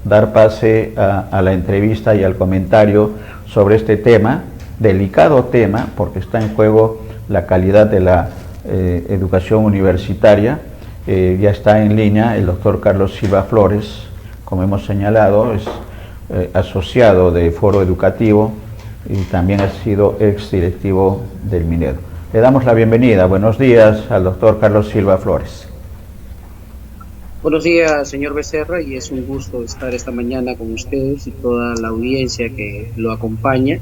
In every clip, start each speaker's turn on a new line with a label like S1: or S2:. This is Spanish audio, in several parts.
S1: dar pase a la entrevista y al comentario sobre este tema, delicado tema, porque está en juego la calidad de la educación universitaria. Ya está en línea el doctor Carlos Silva Flores, como hemos señalado, es asociado de Foro Educativo y también ha sido ex directivo del Minedo. Le damos la bienvenida. Buenos días al doctor Carlos Silva Flores.
S2: Buenos días, señor Becerra, y es un gusto estar esta mañana con ustedes y toda la audiencia que lo acompaña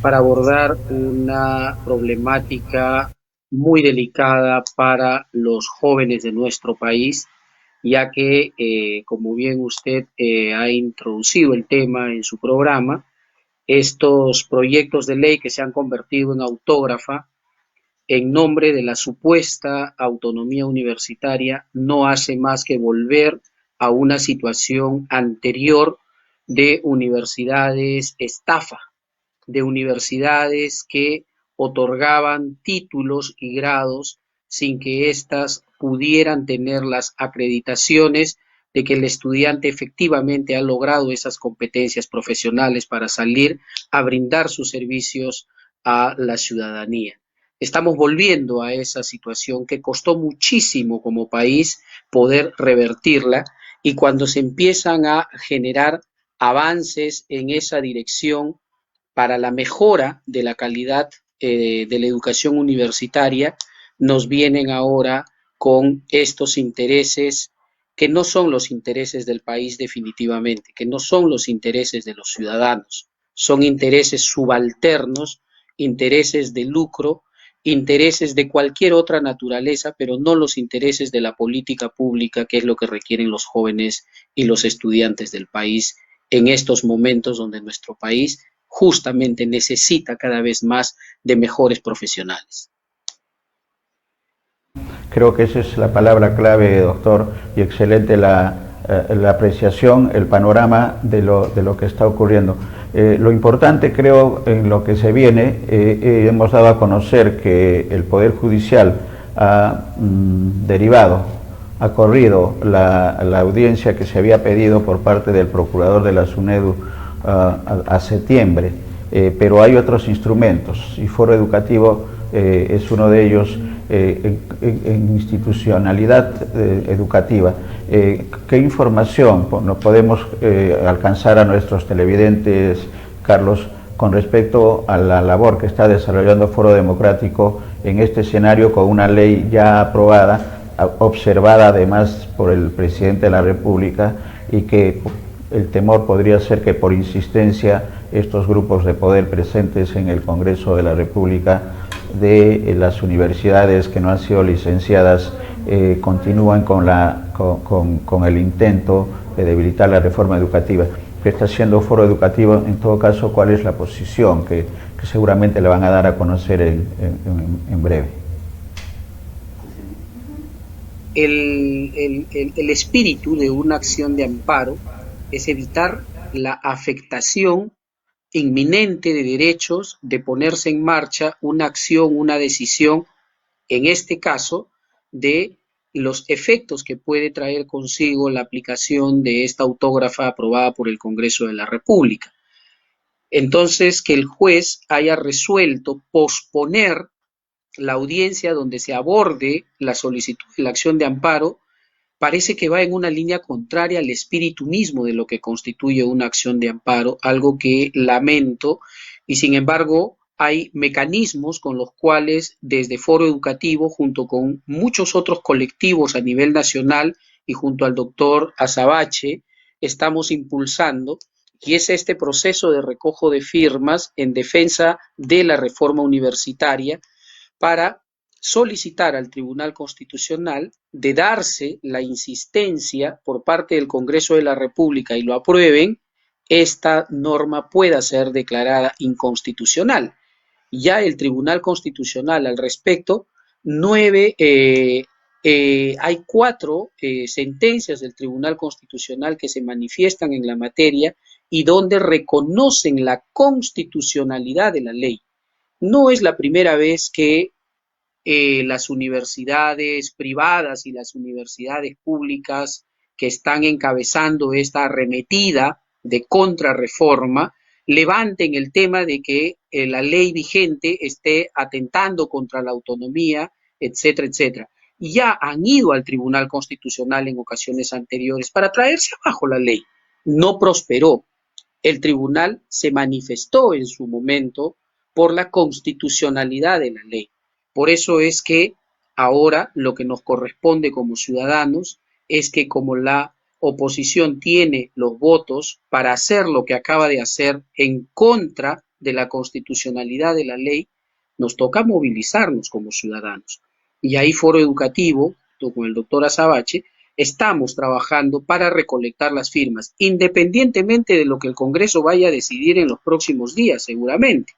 S2: para abordar una problemática muy delicada para los jóvenes de nuestro país, ya que, como bien usted ha introducido el tema en su programa, estos proyectos de ley que se han convertido en autógrafa en nombre de la supuesta autonomía universitaria no hace más que volver a una situación anterior de universidades estafa, de universidades que otorgaban títulos y grados sin que éstas pudieran tener las acreditaciones de que el estudiante efectivamente ha logrado esas competencias profesionales para salir a brindar sus servicios a la ciudadanía. Estamos volviendo a esa situación que costó muchísimo como país poder revertirla, y cuando se empiezan a generar avances en esa dirección para la mejora de la calidad de la educación universitaria, nos vienen ahora con estos intereses que no son los intereses del país definitivamente, que no son los intereses de los ciudadanos, son intereses subalternos, intereses de lucro, intereses de cualquier otra naturaleza, pero no los intereses de la política pública, que es lo que requieren los jóvenes y los estudiantes del país en estos momentos donde nuestro país justamente necesita cada vez más de mejores profesionales.
S1: Creo que esa es la palabra clave, doctor, y excelente la apreciación, el panorama de lo que está ocurriendo. Lo importante, creo, en lo que se viene, hemos dado a conocer que el Poder Judicial ha ha corrido la audiencia que se había pedido por parte del procurador de la SUNEDU a septiembre, pero hay otros instrumentos y Foro Educativo es uno de ellos. En institucionalidad educativa, ¿qué información nos podemos alcanzar a nuestros televidentes, Carlos, con respecto a la labor que está desarrollando Foro Democrático en este escenario con una ley ya aprobada, observada además por el presidente de la República, y que el temor podría ser que por insistencia estos grupos de poder presentes en el Congreso de la República de las universidades que no han sido licenciadas continúan con el intento de debilitar la reforma educativa? ¿Qué está haciendo Foro Educativo? En todo caso, ¿cuál es la posición que seguramente le van a dar a conocer en breve?
S2: El espíritu de una acción de amparo es evitar la afectación inminente de derechos, de ponerse en marcha una acción, una decisión, en este caso, de los efectos que puede traer consigo la aplicación de esta autógrafa aprobada por el Congreso de la República. Entonces, que el juez haya resuelto posponer la audiencia donde se aborde la solicitud de la acción de amparo parece que va en una línea contraria al espíritu mismo de lo que constituye una acción de amparo, algo que lamento, y sin embargo hay mecanismos con los cuales desde Foro Educativo, junto con muchos otros colectivos a nivel nacional y junto al doctor Azabache, estamos impulsando, y es este proceso de recojo de firmas en defensa de la reforma universitaria para solicitar al Tribunal Constitucional de darse la insistencia por parte del Congreso de la República y lo aprueben, esta norma pueda ser declarada inconstitucional. Ya el Tribunal Constitucional al respecto, hay 4 sentencias del Tribunal Constitucional que se manifiestan en la materia y donde reconocen la constitucionalidad de la ley. No es la primera vez que las universidades privadas y las universidades públicas que están encabezando esta arremetida de contrarreforma levanten el tema de que la ley vigente esté atentando contra la autonomía, etcétera, etcétera. Y ya han ido al Tribunal Constitucional en ocasiones anteriores para traerse abajo la ley. No prosperó. El tribunal se manifestó en su momento por la constitucionalidad de la ley. Por eso es que ahora lo que nos corresponde como ciudadanos es que como la oposición tiene los votos para hacer lo que acaba de hacer en contra de la constitucionalidad de la ley, nos toca movilizarnos como ciudadanos. Y ahí Foro Educativo, con el doctor Azabache, estamos trabajando para recolectar las firmas, independientemente de lo que el Congreso vaya a decidir en los próximos días, seguramente,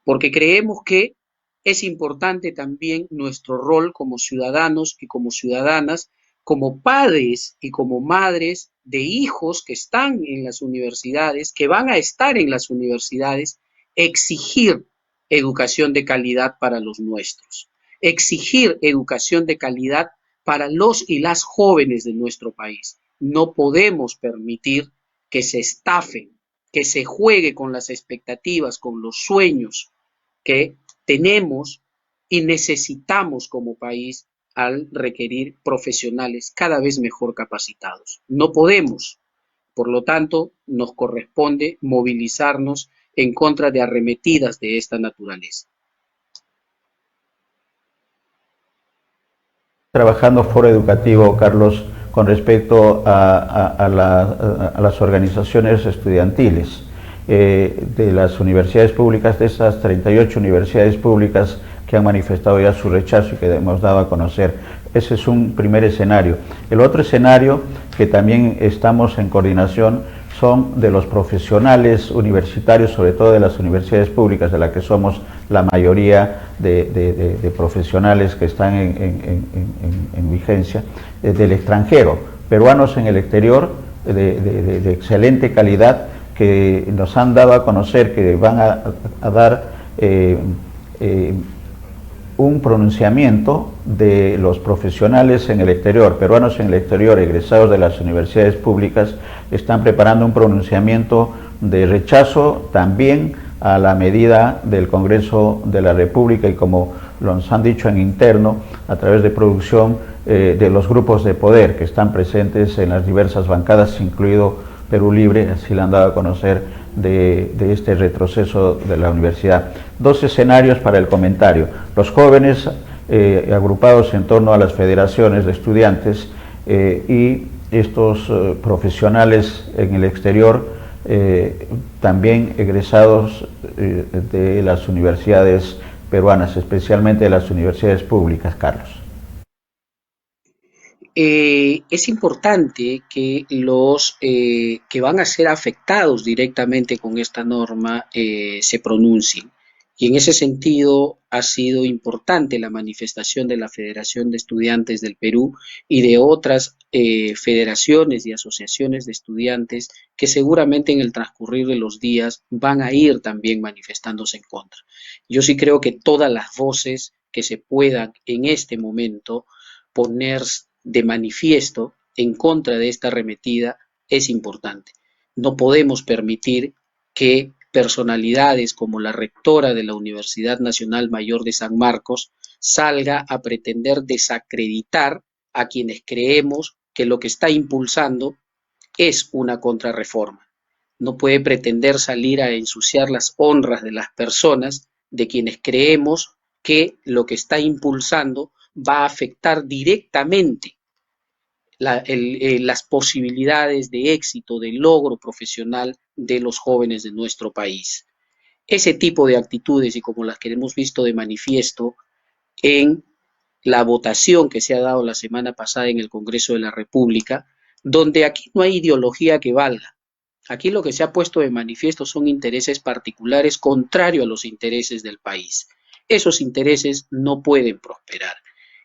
S2: porque creemos que es importante también nuestro rol como ciudadanos y como ciudadanas, como padres y como madres de hijos que están en las universidades, que van a estar en las universidades, exigir educación de calidad para los nuestros, exigir educación de calidad para los y las jóvenes de nuestro país. No podemos permitir que se estafen, que se juegue con las expectativas, con los sueños que tenemos y necesitamos como país al requerir profesionales cada vez mejor capacitados. No podemos, por lo tanto, nos corresponde movilizarnos en contra de arremetidas de esta naturaleza.
S1: Trabajando Foro Educativo, Carlos, con respecto a las organizaciones estudiantiles de las universidades públicas, de esas 38 universidades públicas que han manifestado ya su rechazo y que hemos dado a conocer. Ese es un primer escenario. El otro escenario, que también estamos en coordinación, son de los profesionales universitarios, sobre todo de las universidades públicas, de las que somos la mayoría de profesionales que están en vigencia, del extranjero, peruanos en el exterior de excelente calidad, que nos han dado a conocer que van a dar un pronunciamiento de los profesionales en el exterior, peruanos en el exterior, egresados de las universidades públicas, están preparando un pronunciamiento de rechazo también a la medida del Congreso de la República y, como nos han dicho en interno, a través de producción de los grupos de poder que están presentes en las diversas bancadas, incluido Perú Libre, así lo han dado a conocer, de este retroceso de la universidad. Dos escenarios para el comentario: los jóvenes agrupados en torno a las federaciones de estudiantes y estos profesionales en el exterior, también egresados de las universidades peruanas, especialmente de las universidades públicas, Carlos.
S2: Es importante que los que van a ser afectados directamente con esta norma se pronuncien. Y en ese sentido ha sido importante la manifestación de la Federación de Estudiantes del Perú y de otras federaciones y asociaciones de estudiantes que seguramente en el transcurrir de los días van a ir también manifestándose en contra. Yo sí creo que todas las voces que se puedan en este momento poner de manifiesto en contra de esta arremetida es importante. No podemos permitir que personalidades como la rectora de la Universidad Nacional Mayor de San Marcos salga a pretender desacreditar a quienes creemos que lo que está impulsando es una contrarreforma. No puede pretender salir a ensuciar las honras de las personas de quienes creemos que lo que está impulsando va a afectar directamente las posibilidades de éxito, de logro profesional de los jóvenes de nuestro país. Ese tipo de actitudes, y como las que hemos visto de manifiesto en la votación que se ha dado la semana pasada en el Congreso de la República, donde aquí no hay ideología que valga. Aquí lo que se ha puesto de manifiesto son intereses particulares contrarios a los intereses del país. Esos intereses no pueden prosperar.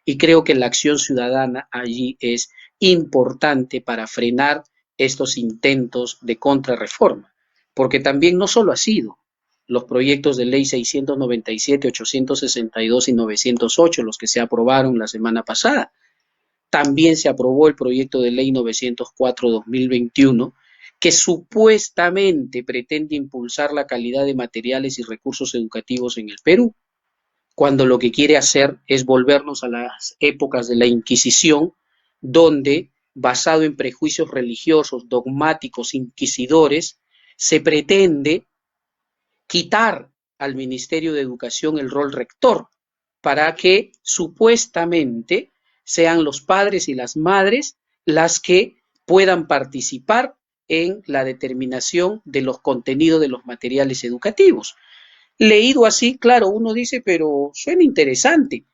S2: Y creo que la acción ciudadana allí es importante para frenar estos intentos de contrarreforma, porque también no solo ha sido los proyectos de ley 697, 862 y 908 los que se aprobaron la semana pasada. también se aprobó el proyecto de ley 904/2021, que supuestamente pretende impulsar la calidad de materiales y recursos educativos en el Perú, cuando lo que quiere hacer es volvernos a las épocas de la Inquisición, donde, basado en prejuicios religiosos, dogmáticos, inquisidores, se pretende quitar al Ministerio de Educación el rol rector, para que supuestamente sean los padres y las madres las que puedan participar en la determinación de los contenidos de los materiales educativos. Leído así, claro, uno dice, pero suena interesante.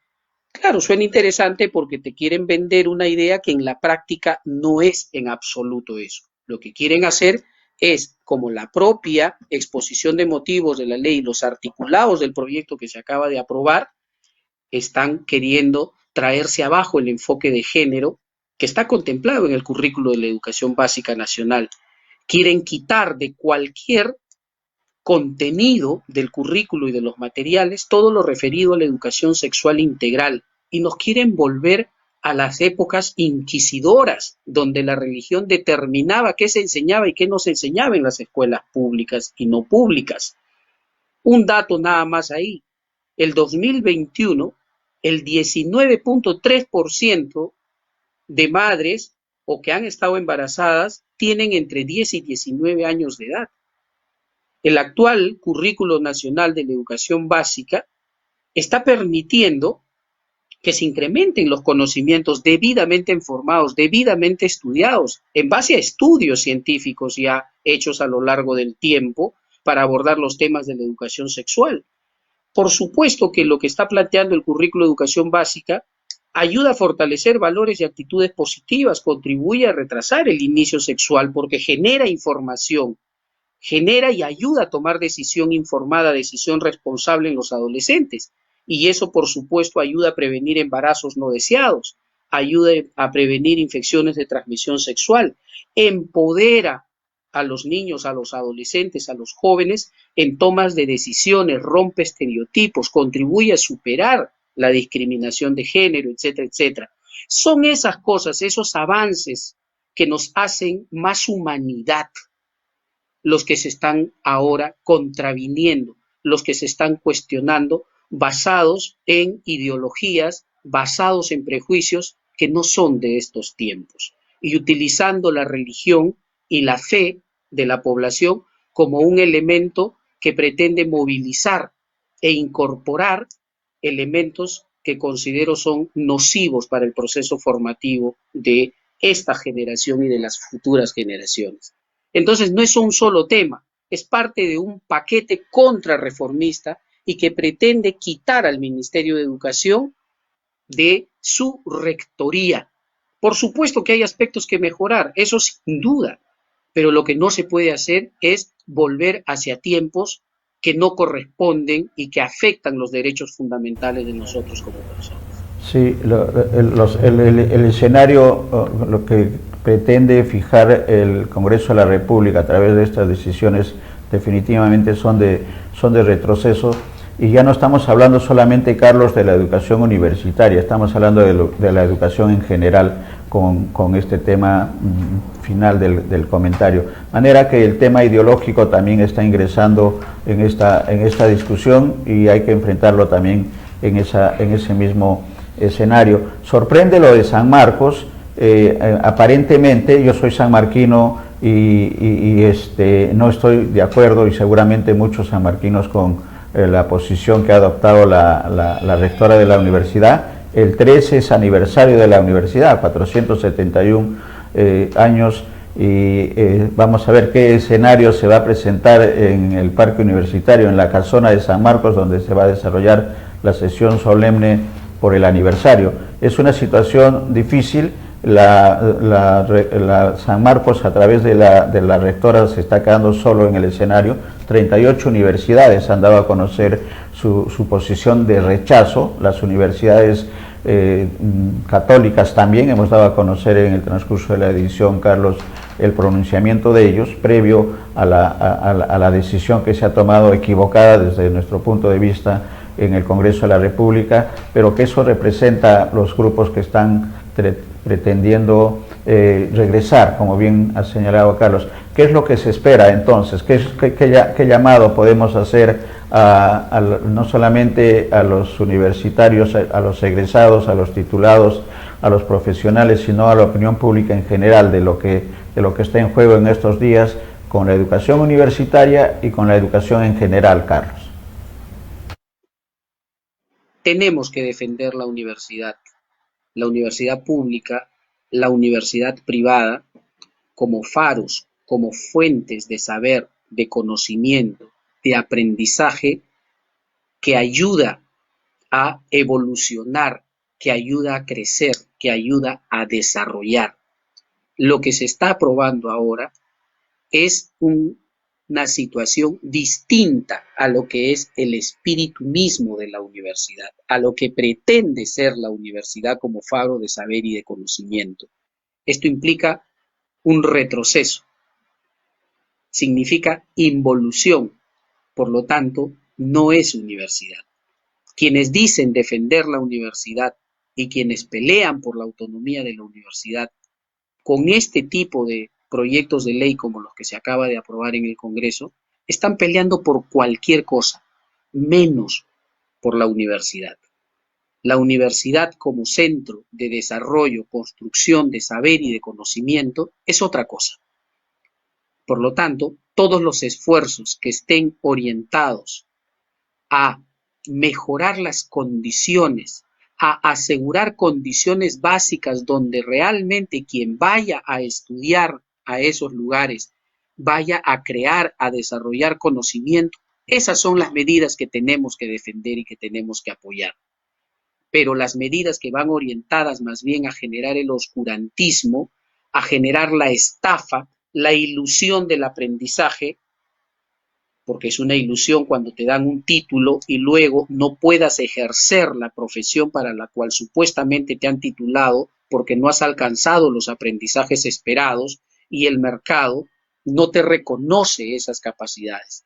S2: Claro, suena interesante porque te quieren vender una idea que en la práctica no es en absoluto eso. Lo que quieren hacer es, como la propia exposición de motivos de la ley, los articulados del proyecto que se acaba de aprobar, están queriendo traerse abajo el enfoque de género que está contemplado en el currículo de la educación básica nacional. Quieren quitar de cualquier contenido del currículo y de los materiales todo lo referido a la educación sexual integral y nos quieren volver a las épocas inquisidoras, donde la religión determinaba qué se enseñaba y qué no se enseñaba en las escuelas públicas y no públicas. Un dato nada más ahí. El 2021, el 19.3% de madres o que han estado embarazadas tienen entre 10 y 19 años de edad. El actual Currículo Nacional de la Educación Básica está permitiendo que se incrementen los conocimientos debidamente informados, debidamente estudiados, en base a estudios científicos ya hechos a lo largo del tiempo para abordar los temas de la educación sexual. Por supuesto que lo que está planteando el currículo de educación básica ayuda a fortalecer valores y actitudes positivas, contribuye a retrasar el inicio sexual porque genera información, genera y ayuda a tomar decisión informada, decisión responsable en los adolescentes. Y eso, por supuesto, ayuda a prevenir embarazos no deseados, ayuda a prevenir infecciones de transmisión sexual, empodera a los niños, a los adolescentes, a los jóvenes en tomas de decisiones, rompe estereotipos, contribuye a superar la discriminación de género, etcétera, etcétera. Son esas cosas, esos avances que nos hacen más humanidad, los que se están ahora contraviniendo, los que se están cuestionando, basados en ideologías, basados en prejuicios que no son de estos tiempos, y utilizando la religión y la fe de la población como un elemento que pretende movilizar e incorporar elementos que considero son nocivos para el proceso formativo de esta generación y de las futuras generaciones. Entonces no es un solo tema, es parte de un paquete contrarreformista y que pretende quitar al Ministerio de Educación de su rectoría. Por supuesto que hay aspectos que mejorar, eso sin duda, pero lo que no se puede hacer es volver hacia tiempos que no corresponden y que afectan los derechos fundamentales de nosotros como personas.
S1: Sí, el escenario, lo que pretende fijar el Congreso de la República a través de estas decisiones definitivamente son de retroceso. Y ya no estamos hablando solamente, Carlos, de la educación universitaria, estamos hablando de la educación en general con este tema final del comentario. De manera que el tema ideológico también está ingresando en esta discusión y hay que enfrentarlo también en ese mismo escenario. Sorprende lo de San Marcos, aparentemente yo soy sanmarquino y no estoy de acuerdo, y seguramente muchos sanmarquinos con la posición que ha adoptado la rectora de la universidad. El 13 es aniversario de la universidad, 471 años, y vamos a ver qué escenario se va a presentar en el Parque Universitario, en la casona de San Marcos, donde se va a desarrollar la sesión solemne por el aniversario. Es una situación difícil. San Marcos, a través de la rectora, se está quedando solo en el escenario. 38 universidades han dado a conocer su posición de rechazo. Las universidades católicas también hemos dado a conocer en el transcurso de la edición, Carlos, el pronunciamiento de ellos previo a la decisión que se ha tomado, equivocada desde nuestro punto de vista, en el Congreso de la República, pero que eso representa los grupos que están pretendiendo regresar, como bien ha señalado Carlos. ¿Qué es lo que se espera entonces? ¿Qué llamado podemos hacer no solamente a los universitarios, a los egresados, a los titulados, a los profesionales, sino a la opinión pública en general de lo que está en juego en estos días con la educación universitaria y con la educación en general, Carlos?
S2: Tenemos que defender la universidad pública, la universidad privada, como faros, como fuentes de saber, de conocimiento, de aprendizaje, que ayuda a evolucionar, que ayuda a crecer, que ayuda a desarrollar. Lo que se está aprobando ahora es una situación distinta a lo que es el espíritu mismo de la universidad, a lo que pretende ser la universidad como faro de saber y de conocimiento. Esto implica un retroceso, significa involución, por lo tanto, no es universidad. Quienes dicen defender la universidad y quienes pelean por la autonomía de la universidad con este tipo de proyectos de ley como los que se acaba de aprobar en el Congreso, están peleando por cualquier cosa, menos por la universidad. La universidad como centro de desarrollo, construcción de saber y de conocimiento es otra cosa. Por lo tanto, todos los esfuerzos que estén orientados a mejorar las condiciones, a asegurar condiciones básicas donde realmente quien vaya a estudiar a esos lugares vaya a crear, a desarrollar conocimiento, esas son las medidas que tenemos que defender y que tenemos que apoyar. Pero las medidas que van orientadas más bien a generar el oscurantismo, a generar la estafa, la ilusión del aprendizaje, porque es una ilusión cuando te dan un título y luego no puedas ejercer la profesión para la cual supuestamente te han titulado porque no has alcanzado los aprendizajes esperados y el mercado no te reconoce esas capacidades.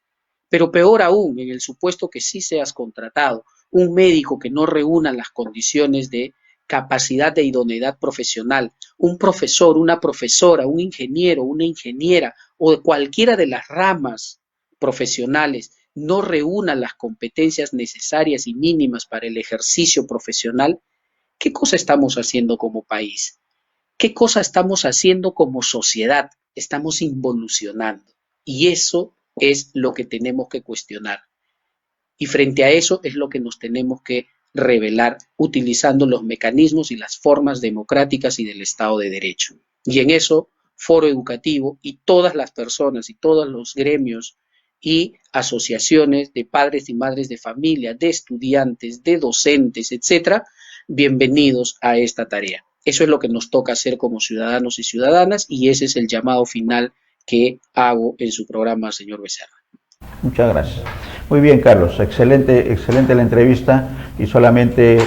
S2: Pero peor aún, en el supuesto que sí seas contratado, un médico que no reúna las condiciones de capacidad de idoneidad profesional, un profesor, una profesora, un ingeniero, una ingeniera o de cualquiera de las ramas profesionales no reúna las competencias necesarias y mínimas para el ejercicio profesional, ¿qué cosa estamos haciendo como país? ¿Qué cosa estamos haciendo como sociedad? Estamos involucionando y eso es lo que tenemos que cuestionar. Y frente a eso es lo que nos tenemos que revelar utilizando los mecanismos y las formas democráticas y del Estado de Derecho. Y en eso, Foro Educativo y todas las personas y todos los gremios y asociaciones de padres y madres de familia, de estudiantes, de docentes, etcétera, bienvenidos a esta tarea. Eso es lo que nos toca hacer como ciudadanos y ciudadanas y ese es el llamado final que hago en su programa, señor Becerra.
S1: Muchas gracias. Muy bien, Carlos, excelente la entrevista y solamente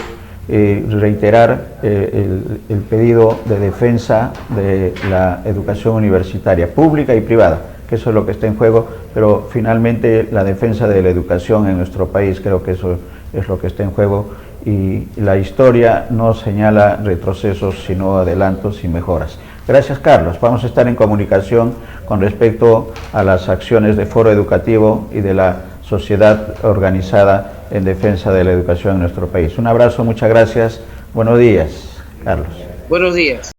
S1: reiterar el pedido de defensa de la educación universitaria, pública y privada, que eso es lo que está en juego, pero finalmente la defensa de la educación en nuestro país, creo que eso es lo que está en juego y la historia no señala retrocesos, sino adelantos y mejoras. Gracias, Carlos. Vamos a estar en comunicación con respecto a las acciones de Foro Educativo y de la sociedad organizada en defensa de la educación en nuestro país. Un abrazo, muchas gracias. Buenos días, Carlos.
S2: Buenos días.